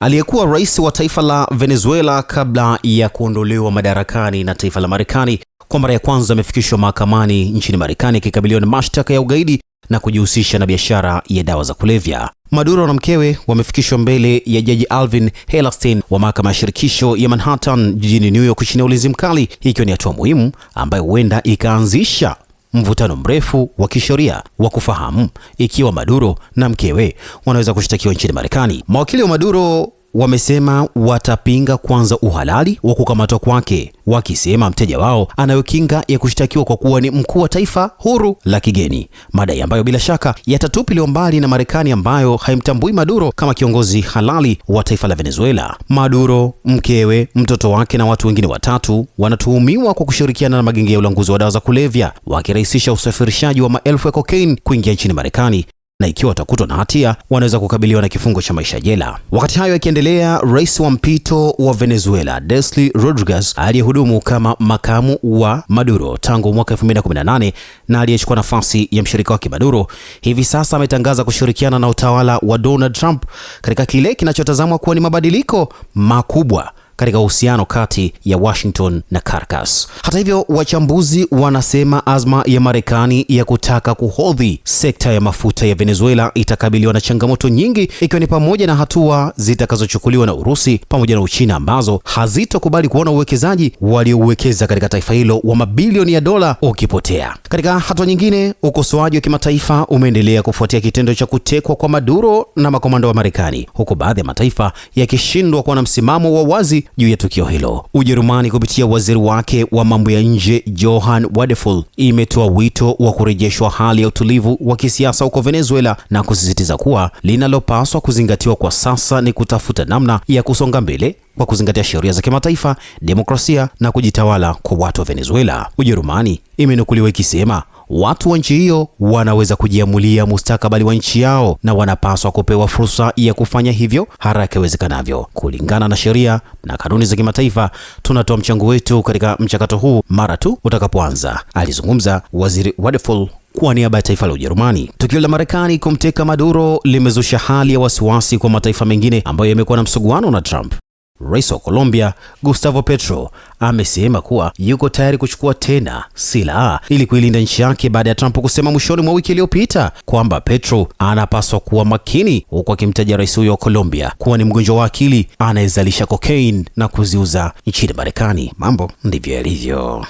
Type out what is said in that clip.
Aliyekuwa rais wa taifa la Venezuela kabla ya kuondolewa madarakani na taifa la Marekani kwa mara ya kwanza amefikishwa mahakamani nchini Marekani akikabiliwa na mashtaka ya ugaidi na kujihusisha na biashara ya dawa za kulevya. Maduro na mkewe wamefikishwa mbele ya Jaji Alvin Hellerstein wa mahakama ya shirikisho ya Manhattan jijini New York chini ya ulinzi mkali, ikiwa ni hatua muhimu ambayo huenda ikaanzisha mvutano mrefu wa kisheria wa kufahamu ikiwa Maduro na mkewe wanaweza kushtakiwa nchini Marekani. Mawakili wa Maduro wamesema watapinga kwanza uhalali wa kukamatwa kwake, wakisema mteja wao anayo kinga ya kushtakiwa kwa kuwa ni mkuu wa taifa huru la kigeni, madai ambayo bila shaka yatatupiliwa mbali na Marekani ambayo haimtambui Maduro kama kiongozi halali wa taifa la Venezuela. Maduro, mkewe, mtoto wake na watu wengine watatu wanatuhumiwa kwa kushirikiana na magenge ya ulanguzi wa dawa za kulevya, wakirahisisha usafirishaji wa maelfu ya cocaine kuingia nchini Marekani, na ikiwa watakutwa na hatia wanaweza kukabiliwa na kifungo cha maisha jela. Wakati hayo yakiendelea, rais wa mpito wa Venezuela Delcy Rodriguez aliyehudumu kama makamu wa Maduro tangu mwaka 2018 na aliyechukua nafasi ya mshirika wake Maduro, hivi sasa ametangaza kushirikiana na utawala wa Donald Trump katika kile kinachotazamwa kuwa ni mabadiliko makubwa katika uhusiano kati ya Washington na Caracas. Hata hivyo, wachambuzi wanasema azma ya Marekani ya kutaka kuhodhi sekta ya mafuta ya Venezuela itakabiliwa na changamoto nyingi, ikiwa ni pamoja na hatua zitakazochukuliwa na Urusi pamoja na Uchina ambazo hazitokubali kuona uwekezaji waliouwekeza katika taifa hilo wa mabilioni ya dola ukipotea. Katika hatua nyingine, ukosoaji wa kimataifa umeendelea kufuatia kitendo cha kutekwa kwa Maduro na makomando wa Marekani, huku baadhi ya mataifa yakishindwa kuwa na msimamo wa wazi juu ya tukio hilo. Ujerumani kupitia waziri wake wa mambo ya nje Johann Wadephul imetoa wito wa kurejeshwa hali ya utulivu wa kisiasa huko Venezuela na kusisitiza kuwa linalopaswa kuzingatiwa kwa sasa ni kutafuta namna ya kusonga mbele kwa kuzingatia sheria za kimataifa, demokrasia na kujitawala kwa watu wa Venezuela. Ujerumani imenukuliwa ikisema watu wa nchi hiyo wanaweza kujiamulia mustakabali wa nchi yao na wanapaswa kupewa fursa ya kufanya hivyo haraka iwezekanavyo. Kulingana na sheria na kanuni za kimataifa, tunatoa mchango wetu katika mchakato huu mara tu utakapoanza, alizungumza waziri Wadephul kwa niaba ya taifa la Ujerumani. Tukio la Marekani kumteka Maduro limezusha hali ya wasiwasi kwa mataifa mengine ambayo yamekuwa na msuguano na Trump. Rais wa Colombia Gustavo Petro amesema kuwa yuko tayari kuchukua tena silaha ili kuilinda nchi yake baada ya Trump kusema mwishoni mwa wiki iliyopita kwamba Petro anapaswa kuwa makini, huku akimtaja rais huyo wa Colombia kuwa ni mgonjwa wa akili anayezalisha cocaine na kuziuza nchini Marekani. Mambo ndivyo yalivyo.